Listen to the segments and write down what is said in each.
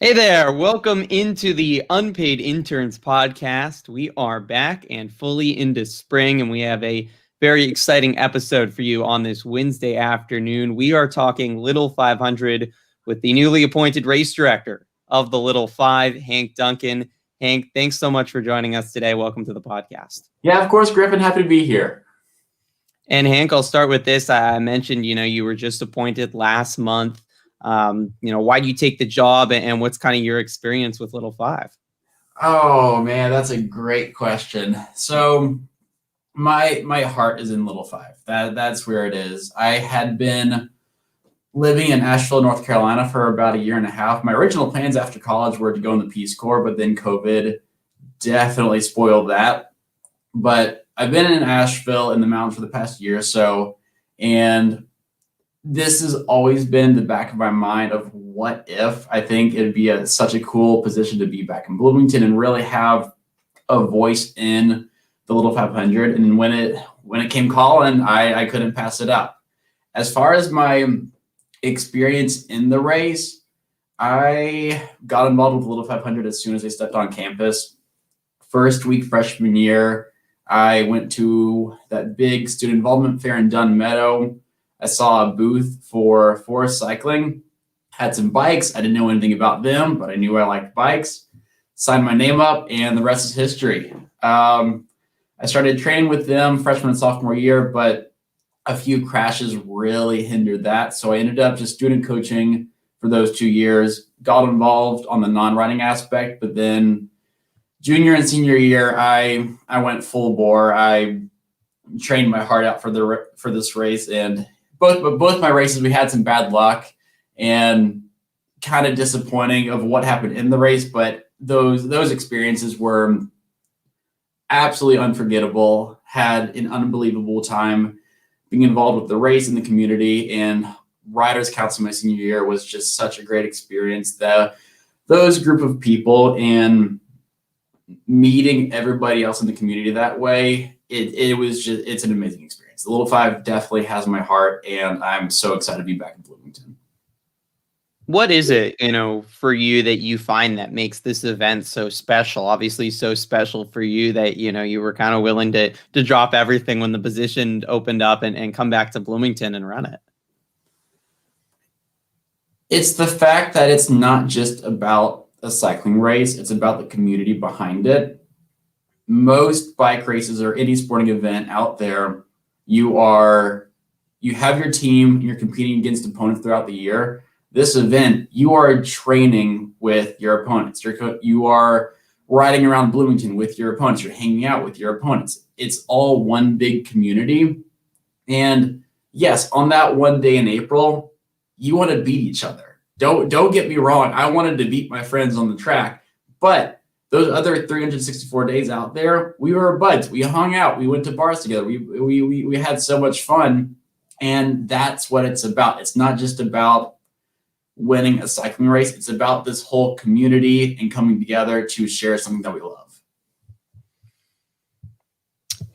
Hey there, welcome into the Unpaid Interns podcast. We are back and fully into spring, and we have a very exciting episode for you on this Wednesday afternoon. We are talking Little 500 with the newly appointed race director of the Little Five, Hank Duncan. Hank, thanks so much for joining us today. Welcome to the podcast. Yeah, of course, Griffin. Happy to be here. And Hank, I'll start with this. I mentioned, you were just appointed last month. Why do you take the job, and what's kind of your experience with Little Five? Oh man, that's a great question. So my heart is in Little Five. That's where it is. I had been living in Asheville, North Carolina for about a year and a half. My original plans after college were to go in the Peace Corps, but then COVID definitely spoiled that. But I've been in Asheville in the mountains for the past year or so, and this has always been in the back of my mind of what if. I think it'd be such a cool position to be back in Bloomington and really have a voice in the Little 500. And when it came calling, I couldn't pass it up. As far as my experience in the race, I got involved with the Little 500 as soon as I stepped on campus. First week freshman year, I went to that big student involvement fair in Dunn Meadow. I saw a booth for Forest Cycling, had some bikes. I didn't know anything about them, but I knew I liked bikes. Signed my name up, and the rest is history. I started training with them freshman and sophomore year, but a few crashes really hindered that. So I ended up just student coaching for those 2 years, got involved on the non-riding aspect, but then junior and senior year, I went full bore. I trained my heart out for this race, and both my races, we had some bad luck and kind of disappointing of what happened in the race, but those experiences were absolutely unforgettable. Had an unbelievable time being involved with the race and the community, and Riders Council my senior year was just such a great experience. Those group of people and meeting everybody else in the community that way, it's an amazing experience. The Little Five definitely has my heart, and I'm so excited to be back in Bloomington. What is it, for you that you find that makes this event so special? Obviously so special for you that, you were kind of willing to drop everything when the position opened up and come back to Bloomington and run it. It's the fact that it's not just about a cycling race, it's about the community behind it. Most bike races or any sporting event out there, you have your team, you're competing against opponents throughout the year. This event, you are training with your opponents. You are riding around Bloomington with your opponents. You're hanging out with your opponents. It's all one big community. And yes, on that one day in April, you want to beat each other. Don't get me wrong. I wanted to beat my friends on the track, but those other 364 days out there, we were buds. We hung out. We went to bars together. We had so much fun, and that's what it's about. It's not just about winning a cycling race. It's about this whole community and coming together to share something that we love.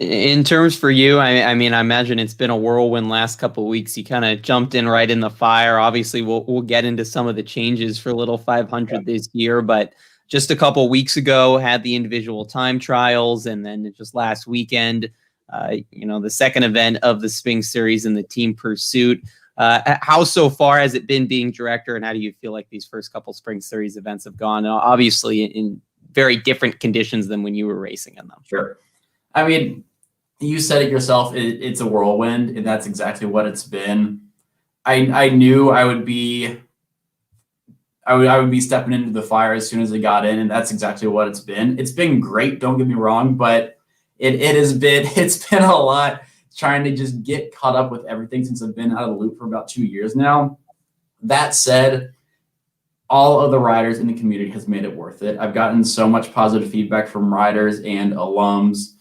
In terms for you, I imagine it's been a whirlwind last couple of weeks. You kind of jumped in right in the fire. Obviously, we'll get into some of the changes for Little 500 this year, but just a couple of weeks ago, had the individual time trials, and then just last weekend, the second event of the Spring Series in the team pursuit. How so far has it been being director, and how do you feel like these first couple Spring Series events have gone? Obviously, in very different conditions than when you were racing in them. Sure. I mean, you said it yourself. It's a whirlwind, and that's exactly what it's been. I knew I would be stepping into the fire as soon as I got in, and that's exactly what it's been. It's been great, don't get me wrong, but it's been a lot trying to just get caught up with everything since I've been out of the loop for about 2 years now. That said, all of the riders in the community has made it worth it. I've gotten so much positive feedback from riders and alums,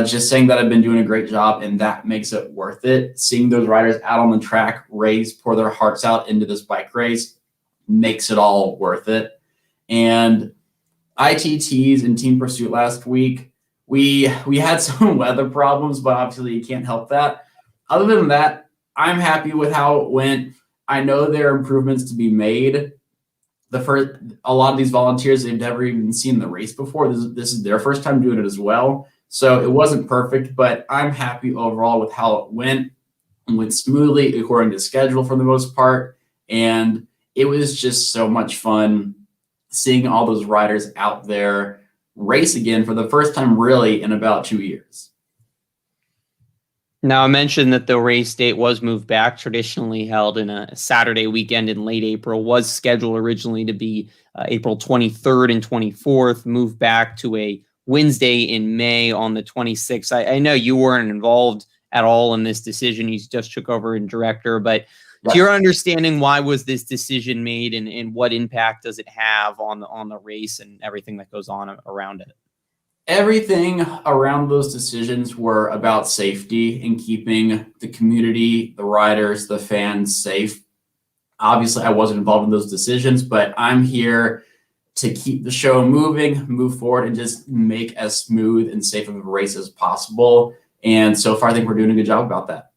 just saying that I've been doing a great job, and that makes it worth it. Seeing those riders out on the track race, pour their hearts out into this bike race, makes it all worth it. And ITTs and Team Pursuit last week, we had some weather problems, but obviously you can't help that. Other than that, I'm happy with how it went. I know there are improvements to be made, a lot of these volunteers, they've never even seen the race before. This is their first time doing it as well. So it wasn't perfect, but I'm happy overall with how it went. It went smoothly according to schedule for the most part. And it was just so much fun seeing all those riders out there race again for the first time really in about 2 years. Now, I mentioned that the race date was moved back, traditionally held in a Saturday weekend in late April, was scheduled originally to be April 23rd and 24th, moved back to a Wednesday in May on the 26th. I know you weren't involved at all in this decision. You just took over in director, but to your understanding, why was this decision made, and what impact does it have on the race and everything that goes on around it? Everything around those decisions were about safety and keeping the community, the riders, the fans safe. Obviously, I wasn't involved in those decisions, but I'm here to keep the show moving, move forward, and just make as smooth and safe of a race as possible. And so far, I think we're doing a good job about that.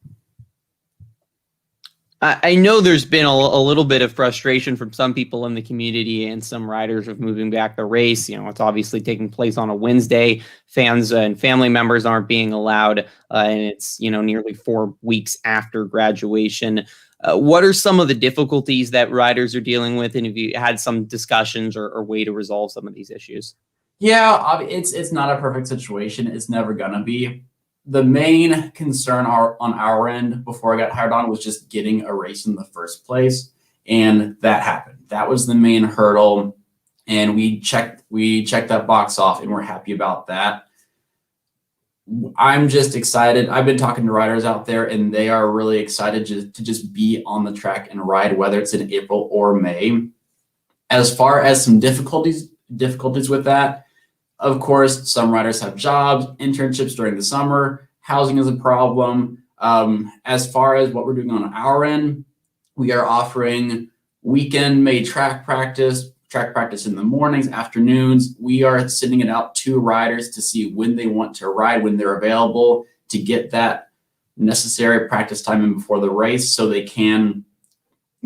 I know there's been a little bit of frustration from some people in the community and some riders of moving back the race. You know, it's obviously taking place on a Wednesday. Fans and family members aren't being allowed, and it's, you know, nearly 4 weeks after graduation. What are some of the difficulties that riders are dealing with, and have you had some discussions or way to resolve some of these issues? Yeah, it's not a perfect situation. It's never gonna be. The main concern on our end before I got hired on was just getting a race in the first place. And that happened. That was the main hurdle. And we checked that box off, and we're happy about that. I'm just excited. I've been talking to riders out there, and they are really excited to just be on the track and ride, whether it's in April or May. As far as some difficulties with that, of course, some riders have jobs, internships during the summer. Housing is a problem. As far as what we're doing on our end, we are offering weekend-made track practice in the mornings, afternoons. We are sending it out to riders to see when they want to ride, when they're available, to get that necessary practice time in before the race so they can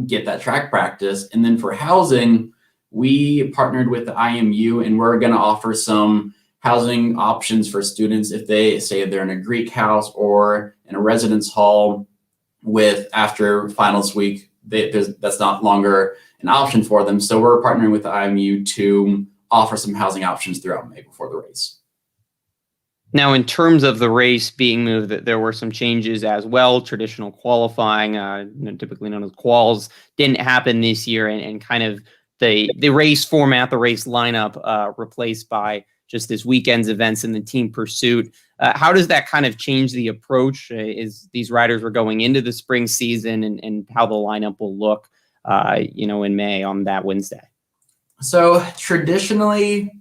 get that track practice. And then for housing, we partnered with the IMU, and we're going to offer some housing options for students if they say they're in a Greek house or in a residence hall with after finals week. That's not longer an option for them. So we're partnering with the IMU to offer some housing options throughout May before the race. Now, in terms of the race being moved, there were some changes as well. Traditional qualifying, typically known as quals, didn't happen this year, and kind of the race format, the race lineup replaced by just this weekend's events in the team pursuit. How does that kind of change the approach? Is these riders were going into the spring season, and how the lineup will look, in May on that Wednesday? So traditionally,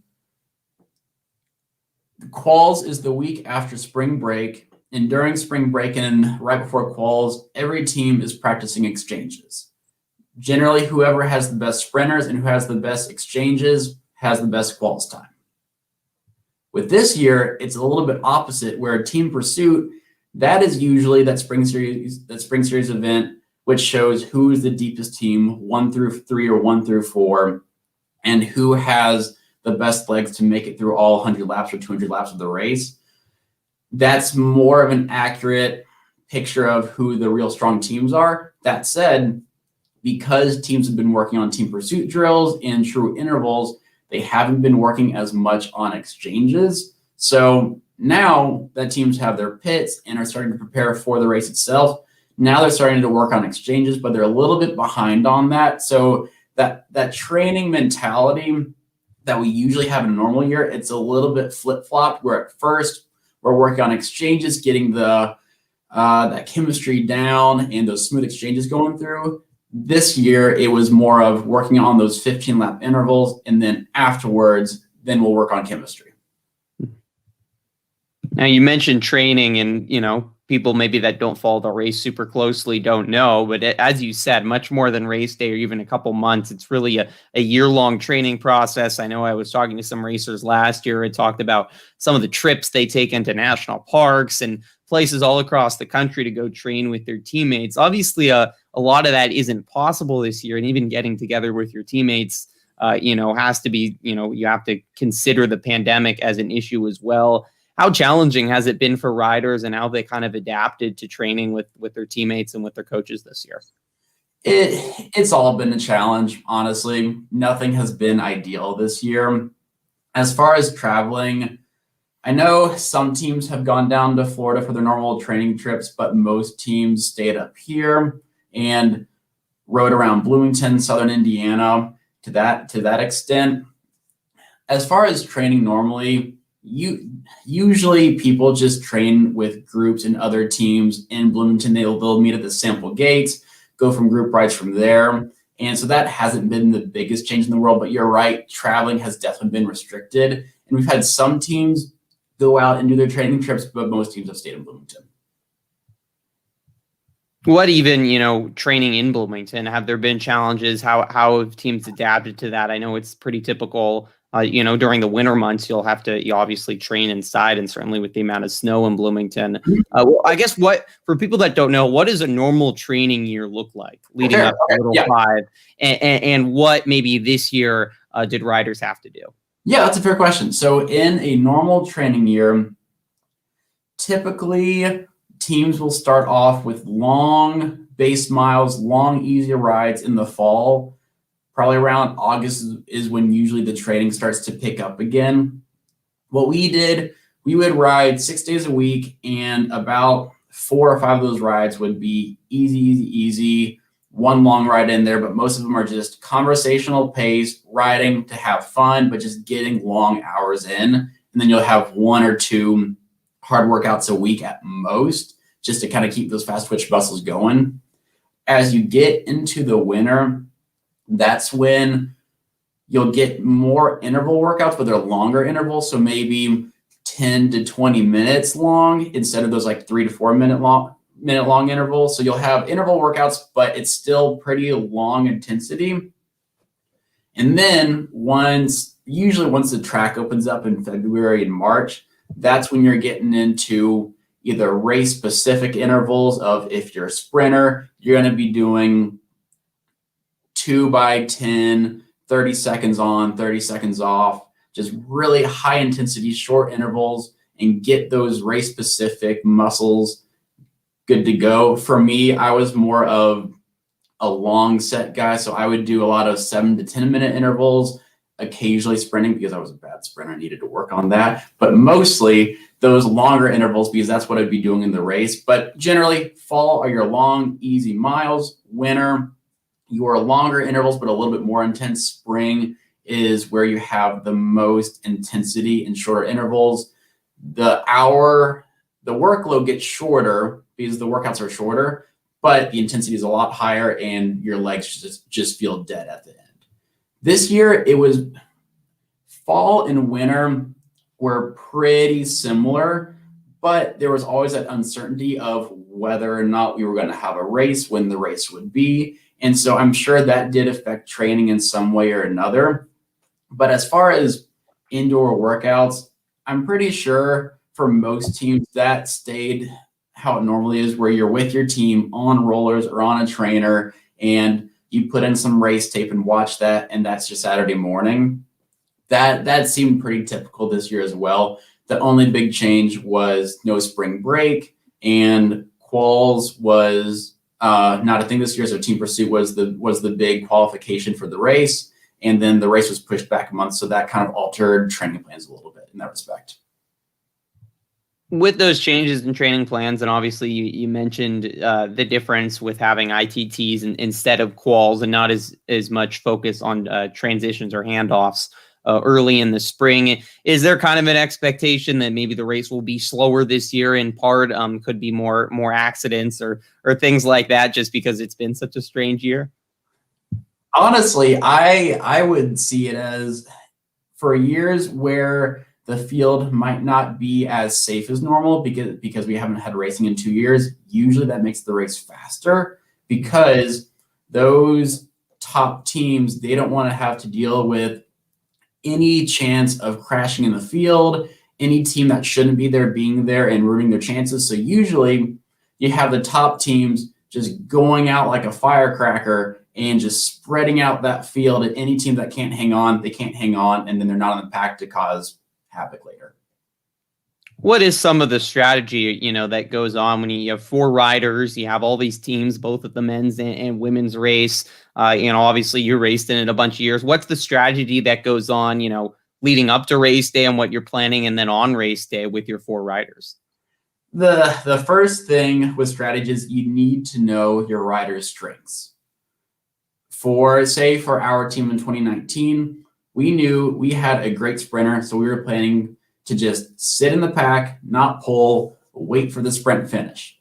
the quals is the week after spring break, and during spring break and right before quals, every team is practicing exchanges. Generally, whoever has the best sprinters and who has the best exchanges has the best quals time. With this year, it's a little bit opposite, where team pursuit, that is usually that spring series event, which shows who is the deepest team, 1 through 3 or 1 through 4, and who has the best legs to make it through all 100 laps or 200 laps of the race. That's more of an accurate picture of who the real strong teams are. That said, because teams have been working on team pursuit drills and true intervals, they haven't been working as much on exchanges. So now that teams have their pits and are starting to prepare for the race itself, now they're starting to work on exchanges, but they're a little bit behind on that. So that training mentality that we usually have in a normal year, it's a little bit flip-flopped, where at first we're working on exchanges, getting that chemistry down and those smooth exchanges going through. This year, it was more of working on those 15-lap intervals, and then afterwards, then we'll work on chemistry. Now, you mentioned training, and, people maybe that don't follow the race super closely don't know, but as you said, much more than race day or even a couple months. It's really a year-long training process. I know I was talking to some racers last year and talked about some of the trips they take into national parks and places all across the country to go train with their teammates. Obviously, a lot of that isn't possible this year, and even getting together with your teammates has to be, you have to consider the pandemic as an issue as well. How challenging has it been for riders, and how they kind of adapted to training with their teammates and with their coaches this year? It's all been a challenge, honestly. Nothing has been ideal this year. As far as traveling, I know some teams have gone down to Florida for their normal training trips, but most teams stayed up here and rode around Bloomington, Southern Indiana to that extent. As far as training normally, usually people just train with groups and other teams in Bloomington. They'll meet at the sample gates, go from group rides from there. And so that hasn't been the biggest change in the world, but you're right, traveling has definitely been restricted. And we've had some teams go out and do their training trips, but most teams have stayed in Bloomington. What even, training in Bloomington, have there been challenges? How have teams adapted to that? I know it's pretty typical, during the winter months, you obviously train inside, and certainly with the amount of snow in Bloomington. Well, I guess for people that don't know, what does a normal training year look like leading up to Little Five, and what maybe this year did riders have to do? Yeah, that's a fair question. So in a normal training year, typically teams will start off with long base miles, long, easy rides in the fall. Probably around August is when usually the training starts to pick up again. What we did, we would ride 6 days a week, and about 4 or 5 of those rides would be easy, one long ride in there, but most of them are just conversational pace, riding to have fun, but just getting long hours in. And then you'll have 1 or 2 hard workouts a week at most, just to kind of keep those fast twitch muscles going. As you get into the winter, that's when you'll get more interval workouts, but they're longer intervals. So maybe 10 to 20 minutes long instead of those like 3 to 4 minute long intervals. So you'll have interval workouts, but it's still pretty long intensity. And then usually once the track opens up in February and March, that's when you're getting into either race specific intervals of, if you're a sprinter, you're going to be doing 2 by 10, 30 seconds on, 30 seconds off, just really high intensity, short intervals, and get those race specific muscles good to go. For me, I was more of a long set guy. So I would do a lot of 7 to 10 minute intervals, occasionally sprinting because I was a bad sprinter. I needed to work on that, but mostly those longer intervals because that's what I'd be doing in the race. But generally fall are your long, easy miles. Winter, your longer intervals, but a little bit more intense. Spring is where you have the most intensity in shorter intervals. The workload gets shorter because the workouts are shorter, but the intensity is a lot higher and your legs just feel dead at the end. This year, it was fall and winter were pretty similar, but there was always that uncertainty of whether or not we were going to have a race, when the race would be. And so I'm sure that did affect training in some way or another. But as far as indoor workouts, I'm pretty sure for most teams that stayed how it normally is, where you're with your team on rollers or on a trainer and you put in some race tape and watch that, and that's your Saturday morning. That seemed pretty typical this year as well. The only big change was no spring break, and quals was not a thing this year. So team pursuit was the big qualification for the race, and then the race was pushed back a month. So that kind of altered training plans a little bit in that respect. With those changes in training plans, and obviously you mentioned the difference with having ITTs instead of quals, and not as much focus on transitions or handoffs early in the spring. Is there kind of an expectation that maybe the race will be slower this year? In part, could be more accidents or things like that, just because it's been such a strange year? Honestly, I would see it as, for years where the field might not be as safe as normal because we haven't had racing in 2 years, usually that makes the race faster, because those top teams, they don't want to have to deal with any chance of crashing in the field, any team that shouldn't be there being there and ruining their chances. So usually you have the top teams just going out like a firecracker and just spreading out that field. And any team that can't hang on, they can't hang on, and then they're not on the pack to cause havoc later. What is some of the strategy, that goes on when you have 4 riders, you have all these teams, both at the men's and women's race? Obviously you raced in it a bunch of years. What's the strategy that goes on, leading up to race day and what you're planning, and then on race day with your 4 riders? The first thing with strategy is you need to know your rider's strengths. For our team in 2019, we knew we had a great sprinter, so we were planning to just sit in the pack, not pull, wait for the sprint finish.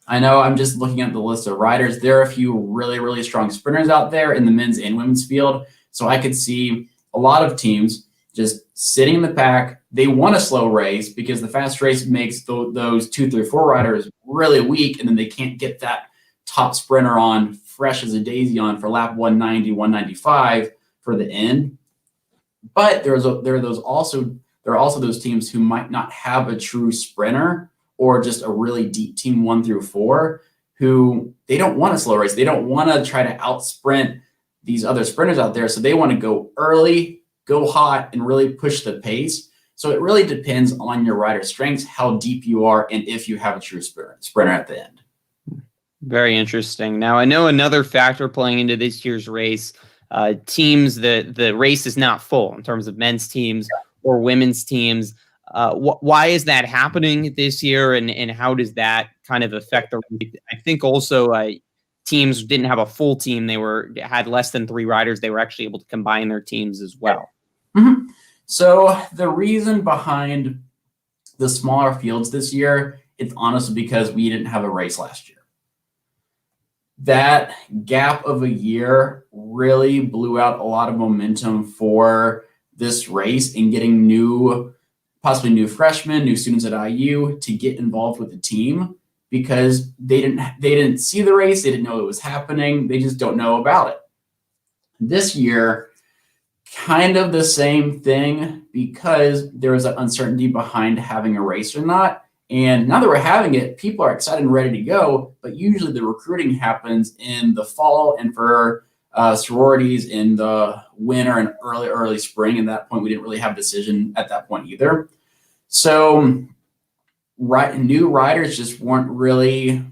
I know I'm just looking at the list of riders. There are a few really, really strong sprinters out there in the men's and women's field. So I could see a lot of teams just sitting in the pack. They want a slow race because the fast race makes those 2, 3, 4 riders really weak, and then they can't get that top sprinter on fresh as a daisy on for lap 190, 195 for the end. But there are also those teams who might not have a true sprinter, or just a really deep team 1 through 4, who they don't want a slow race. They don't want to try to out sprint these other sprinters out there. So they want to go early, go hot, and really push the pace. So it really depends on your rider's strengths, how deep you are, and if you have a true sprinter at the end. Very interesting. Now, I know another factor playing into this year's race, teams, the race is not full in terms of men's teams or women's teams. Why is that happening this year, and how does that kind of affect the race? I think also teams didn't have a full team. They had less than 3 riders. They were actually able to combine their teams as well. Mm-hmm. So the reason behind the smaller fields this year, it's honestly because we didn't have a race last year. That gap of a year really blew out a lot of momentum for this race and getting possibly new freshmen, new students at IU to get involved with the team, because they didn't see the race, they didn't know it was happening, they just don't know about it. This year, kind of the same thing, because there was an uncertainty behind having a race or not. And now that we're having it, people are excited and ready to go, but usually the recruiting happens in the fall, and for sororities in the winter and early spring. At that point, we didn't really have a decision at that point either. So new riders just weren't really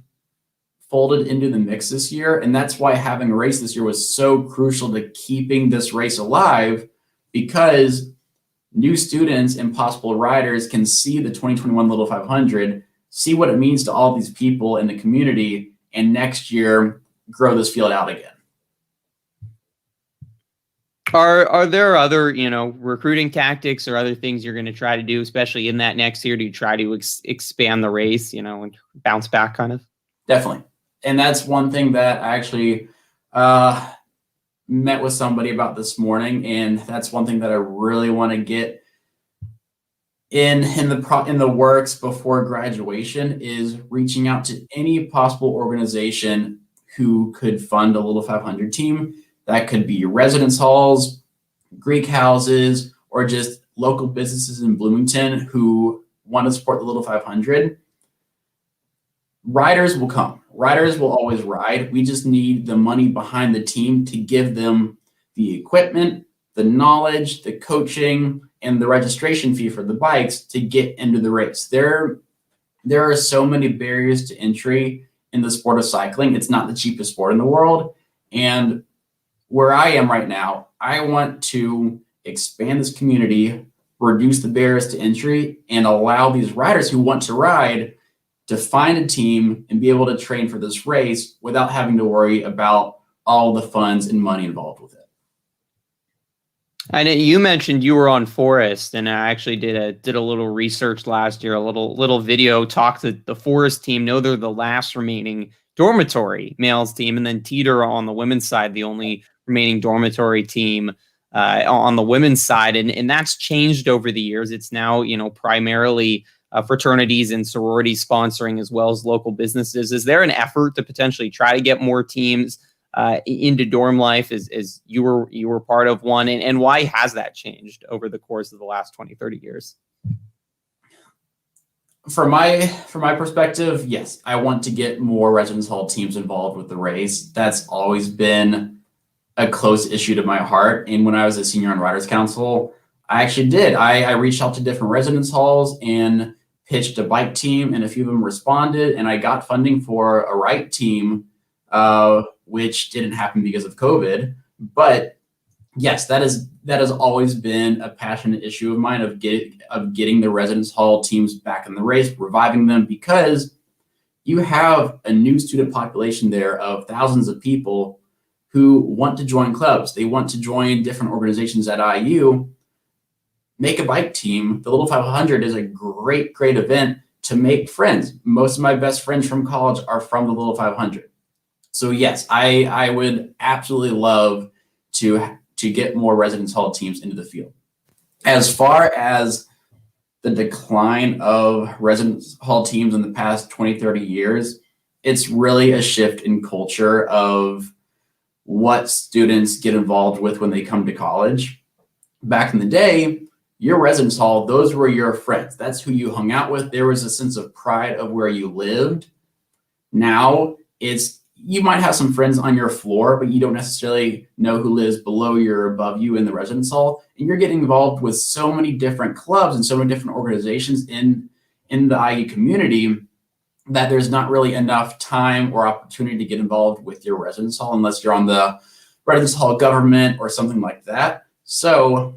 folded into the mix this year. And that's why having a race this year was so crucial to keeping this race alive, because new students and possible riders can see the 2021 Little 500, see what it means to all these people in the community, and next year grow this field out again. Are there other, recruiting tactics or other things you're going to try to do, especially in that next year, to try to expand the race, and bounce back kind of? Definitely. And that's one thing that I actually met with somebody about this morning. And that's one thing that I really want to get in the works before graduation, is reaching out to any possible organization who could fund a Little 500 team. That could be residence halls, Greek houses, or just local businesses in Bloomington who want to support the Little 500. Riders will come. Riders will always ride. We just need the money behind the team to give them the equipment, the knowledge, the coaching, and the registration fee for the bikes to get into the race. There are so many barriers to entry in the sport of cycling. It's not the cheapest sport in the world. And where I am right now, I want to expand this community, reduce the barriers to entry, and allow these riders who want to ride to find a team and be able to train for this race without having to worry about all the funds and money involved with it. I know you mentioned you were on Forest, and I actually did a little research last year, a little video, talked to the Forest team. Know they're the last remaining dormitory males team, and then Teeter on the women's side, the only remaining dormitory team on the women's side, and that's changed over the years. It's now primarily fraternities and sororities sponsoring, as well as local businesses. Is there an effort to potentially try to get more teams into dorm life, as you were part of one, and why has that changed over the course of the last 20-30 years? From my perspective, yes, I want to get more residence hall teams involved with the race. That's always been a close issue to my heart. And when I was a senior on Riders Council, I actually did. I reached out to different residence halls and pitched a bike team, and a few of them responded, and I got funding for a ride team, which didn't happen because of COVID. But yes, that has always been a passionate issue of mine, of getting the residence hall teams back in the race, reviving them, because you have a new student population there of thousands of people who want to join clubs. They want to join different organizations at IU. Make a bike team. The Little 500 is a great event to make friends. Most of my best friends from college are from the Little 500. So yes, I would absolutely love to get more residence hall teams into the field. As far as the decline of residence hall teams in the past 20, 30 years, it's really a shift in culture of what students get involved with when they come to college. Back in the day, your residence hall, those were your friends. That's who you hung out with. There was a sense of pride of where you lived. Now you might have some friends on your floor, but you don't necessarily know who lives below you or above you in the residence hall. And you're getting involved with so many different clubs and so many different organizations in the IU community that there's not really enough time or opportunity to get involved with your residence hall unless you're on the residence hall government or something like that. So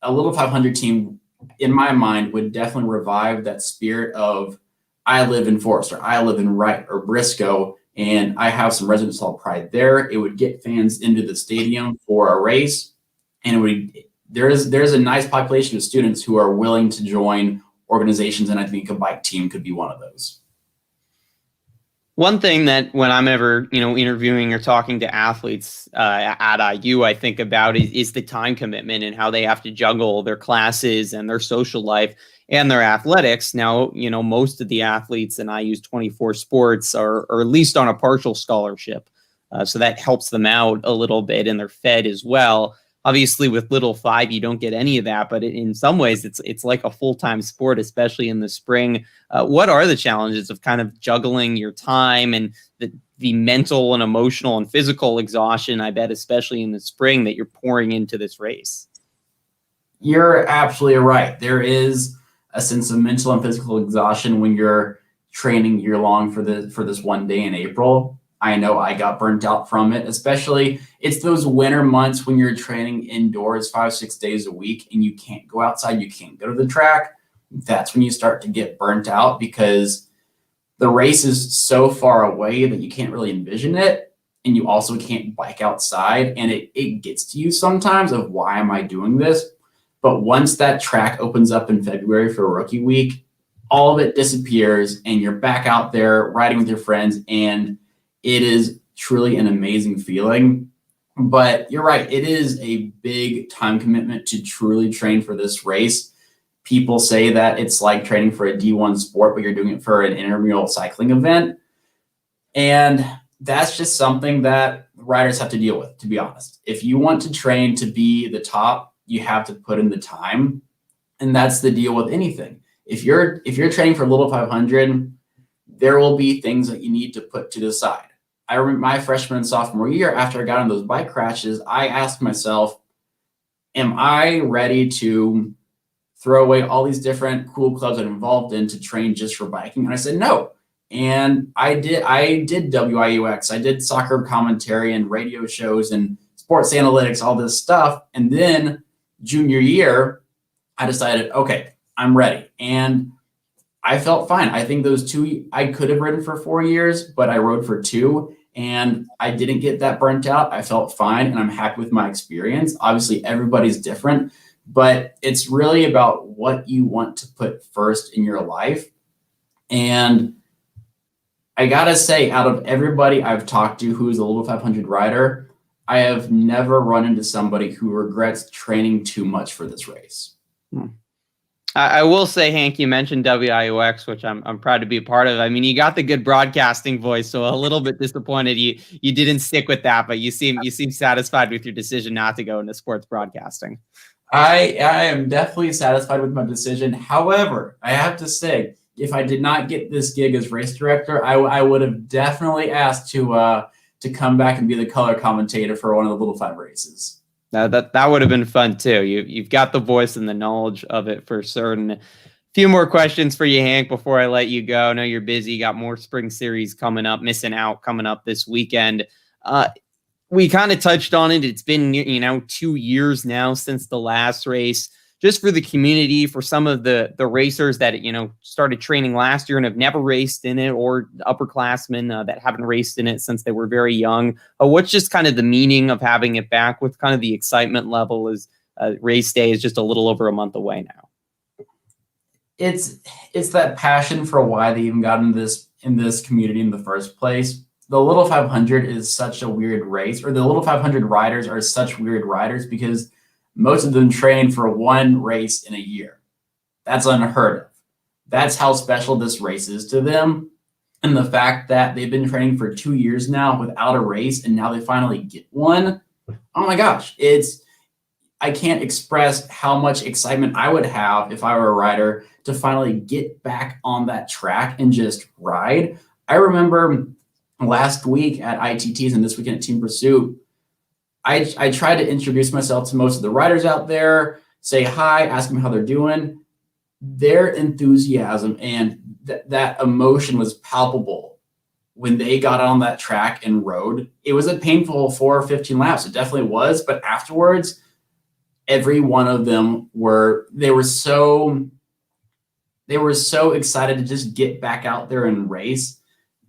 a Little 500 team, in my mind, would definitely revive that spirit of, I live in Forest, or I live in Wright or Briscoe, and I have some residence hall pride there. It would get fans into the stadium for a race, and there's a nice population of students who are willing to join organizations, and I think a bike team could be one of those. One thing that when I'm ever, interviewing or talking to athletes at IU, I think about is the time commitment and how they have to juggle their classes and their social life and their athletics. Now, most of the athletes in IU's 24 sports are at least on a partial scholarship. So that helps them out a little bit, and they're fed as well. Obviously, with Little 5, you don't get any of that, but in some ways, it's like a full-time sport, especially in the spring. What are the challenges of kind of juggling your time and the mental and emotional and physical exhaustion, I bet, especially in the spring, that you're pouring into this race? You're absolutely right. There is a sense of mental and physical exhaustion when you're training year-long for this one day in April. I know I got burnt out from it, especially it's those winter months when you're training indoors 5-6 days a week and you can't go outside, you can't go to the track. That's when you start to get burnt out because the race is so far away that you can't really envision it. And you also can't bike outside, and it gets to you sometimes of, why am I doing this? But once that track opens up in February for rookie week, all of it disappears and you're back out there riding with your friends, and it is truly an amazing feeling. But you're right, it is a big time commitment to truly train for this race. People say that it's like training for a D1 sport, but you're doing it for an intramural cycling event. And that's just something that riders have to deal with, to be honest. If you want to train to be the top, you have to put in the time. And that's the deal with anything. If you're training for Little 500, there will be things that you need to put to the side. I remember my freshman and sophomore year, after I got in those bike crashes, I asked myself, am I ready to throw away all these different cool clubs I'm involved in to train just for biking? And I said, no. And I did WIUX. I did soccer commentary and radio shows and sports analytics, all this stuff. And then junior year, I decided, okay, I'm ready. And I felt fine. I think those two, I could have ridden for 4 years, but I rode for 2 and I didn't get that burnt out. I felt fine and I'm happy with my experience. Obviously, everybody's different, but it's really about what you want to put first in your life. And I gotta say, out of everybody I've talked to who's a Little 500 rider, I have never run into somebody who regrets training too much for this race. I will say, Hank, you mentioned WIUX, which I'm proud to be a part of. I mean, you got the good broadcasting voice, so a little bit disappointed you didn't stick with that, but you seem satisfied with your decision not to go into sports broadcasting. I am definitely satisfied with my decision. However, I have to say, if I did not get this gig as race director, I would have definitely asked to to come back and be the color commentator for one of the Little 5 races. That would have been fun too. You've got the voice and the knowledge of it for certain. A few more questions for you, Hank, before I let you go. I know you're busy. You got more spring series coming up, missing out coming up this weekend. We kind of touched on it. It's been 2 years now since the last race. Just for the community, for some of the racers that started training last year and have never raced in it, or upperclassmen that haven't raced in it since they were very young, what's just kind of the meaning of having it back? With kind of the excitement level as race day is just a little over a month away now? It's that passion for why they even got in this community in the first place. The Little 500 is such a weird race, or the Little 500 riders are such weird riders because most of them train for one race in a year. That's unheard of. That's how special this race is to them. And the fact that they've been training for 2 years now without a race, and now they finally get one. Oh my gosh. I can't express how much excitement I would have if I were a rider to finally get back on that track and just ride. I remember last week at ITTs and this weekend at Team Pursuit, I tried to introduce myself to most of the riders out there, say hi, ask them how they're doing. Their enthusiasm and that emotion was palpable when they got on that track and rode. It was a painful 4 or 15 laps. It definitely was. But afterwards, every one of them were so excited to just get back out there and race.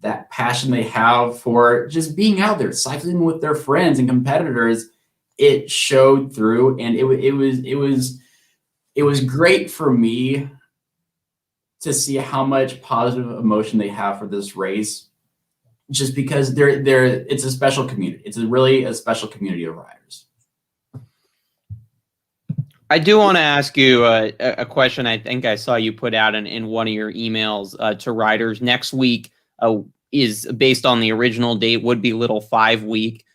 That passion they have for just being out there, cycling with their friends and competitors, it showed through, and it was great for me to see how much positive emotion they have for this race, just because it's a special community. It's really a special community of riders. I do want to ask you a question. I think I saw you put out in one of your emails to riders. Next week is based on the original date, would be Little 5 week,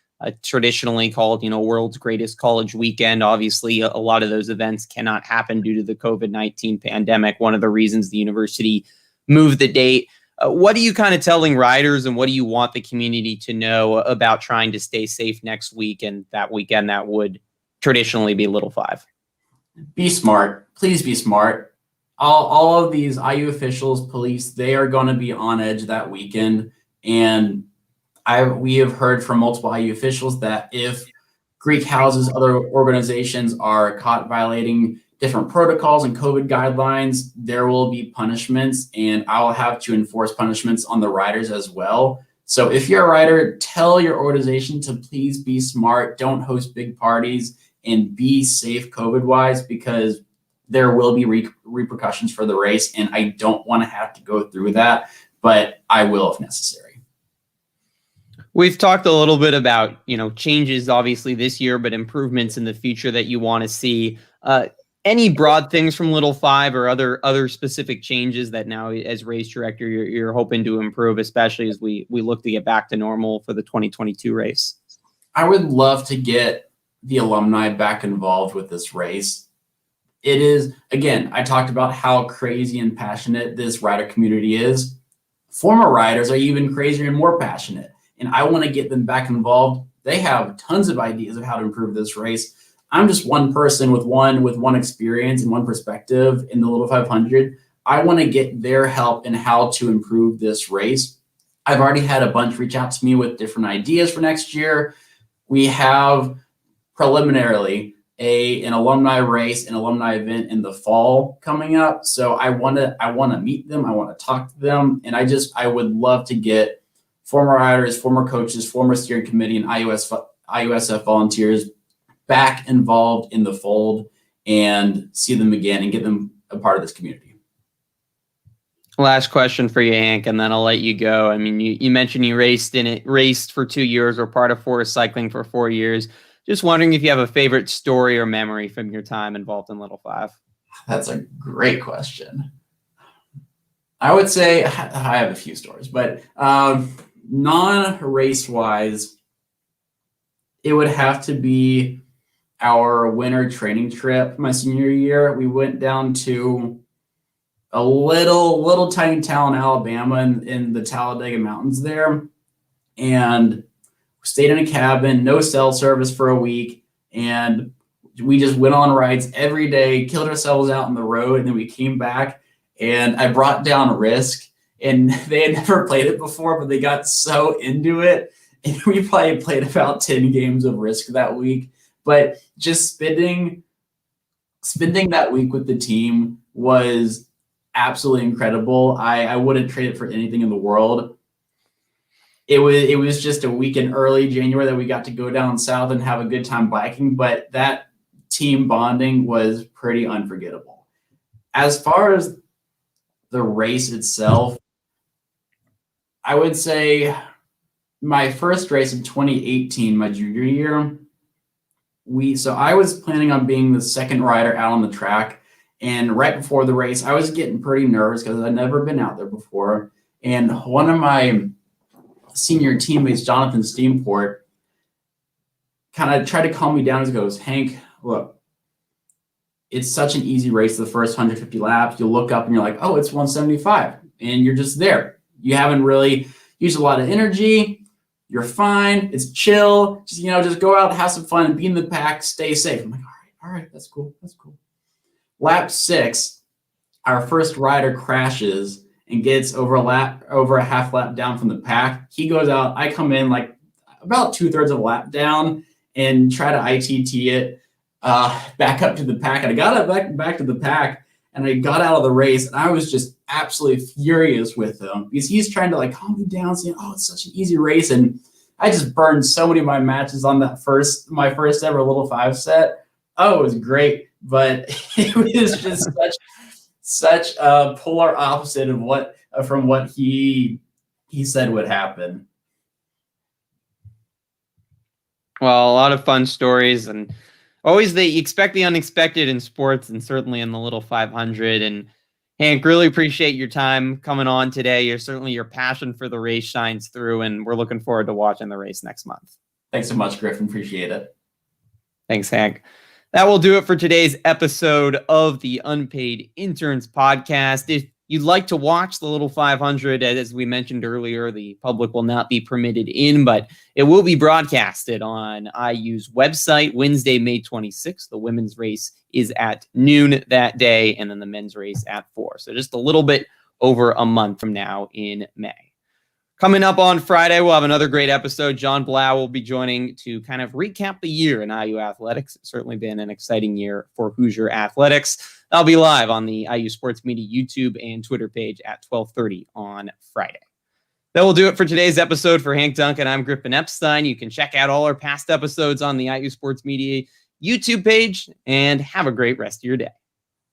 traditionally called, world's greatest college weekend. Obviously, a lot of those events cannot happen due to the COVID-19 pandemic. One of the reasons the university moved the date. What are you kind of telling riders, and what do you want the community to know about trying to stay safe next week and that weekend that would traditionally be Little 5? Be smart. Please be smart. All of these IU officials, police, they are going to be on edge that weekend. And we have heard from multiple IU officials that if Greek houses, other organizations are caught violating different protocols and COVID guidelines, there will be punishments, and I'll have to enforce punishments on the riders as well. So if you're a rider, tell your organization to please be smart. Don't host big parties, and be safe COVID-wise, because there will be repercussions for the race, and I don't want to have to go through that, but I will if necessary. We've talked a little bit about, changes obviously this year, but improvements in the future that you want to see. Any broad things from Little 5 or other specific changes that now as race director you're hoping to improve, especially as we look to get back to normal for the 2022 race? I would love to get the alumni back involved with this race. It is, again, I talked about how crazy and passionate this rider community is. Former riders are even crazier and more passionate, and I want to get them back involved. They have tons of ideas of how to improve this race. I'm just one person with one experience and one perspective in the Little 500. I want to get their help in how to improve this race. I've already had a bunch reach out to me with different ideas for next year. We have preliminarily an alumni race, an alumni event in the fall coming up. So I want to meet them. I want to talk to them. And I would love to get former riders, former coaches, former steering committee, and IUSF volunteers back involved in the fold and see them again and get them a part of this community. Last question for you, Hank, and then I'll let you go. I mean, you mentioned you raced for 2 years, or part of Forest Cycling for 4 years. Just wondering if you have a favorite story or memory from your time involved in Little 5. That's a great question. I would say I have a few stories, but non-race wise, it would have to be our winter training trip my senior year. We went down to a little tiny town in Alabama in the Talladega Mountains there. And stayed in a cabin, no cell service for a week, and we just went on rides every day, killed ourselves out on the road, and then we came back, and I brought down Risk, and they had never played it before, but they got so into it, and we probably played about 10 games of Risk that week. But just spending that week with the team was absolutely incredible. I wouldn't trade it for anything in the world. It was just a week in early January that we got to go down south and have a good time biking, but that team bonding was pretty unforgettable. As far as the race itself, I would say my first race in 2018, my junior year, I was planning on being the second rider out on the track. And right before the race, I was getting pretty nervous because I'd never been out there before. And one of my senior teammates, Jonathan Steamport, kind of tried to calm me down and goes, Hank, look, it's such an easy race the first 150 laps. You'll look up and you're like, oh, it's 175. And you're just there. You haven't really used a lot of energy. You're fine. It's chill. Just go out, have some fun, and be in the pack, stay safe. I'm like, all right, that's cool. Lap 6, our first rider crashes and gets over a half lap down from the pack. He goes out. I come in like about 2/3 of a lap down and try to ITT it back up to the pack. And I got it back to the pack, and I got out of the race, and I was just absolutely furious with him because he's trying to like calm me down, saying, "Oh, it's such an easy race," and I just burned so many of my matches on my first ever Little 5 set. Oh, it was great, but it was just such a polar opposite of from what he said would happen. Well, a lot of fun stories, and always you expect the unexpected in sports, and certainly in the Little 500. And Hank, really appreciate your time coming on today. Your passion for the race shines through, and we're looking forward to watching the race next month. Thanks so much, Griffin. Appreciate it. Thanks, Hank. That will do it for today's episode of the Unpaid Interns podcast. If you'd like to watch the Little 500, as we mentioned earlier, the public will not be permitted in, but it will be broadcasted on IU's website Wednesday, May 26th. The women's race is at noon that day, and then the men's race at 4. So just a little bit over a month from now in May. Coming up on Friday, we'll have another great episode. John Blau will be joining to kind of recap the year in IU athletics. It's certainly been an exciting year for Hoosier athletics. That'll be live on the IU Sports Media YouTube and Twitter page at 12:30 on Friday. That will do it for today's episode. For Hank Duncan, I'm Griffin Epstein. You can check out all our past episodes on the IU Sports Media YouTube page, and have a great rest of your day.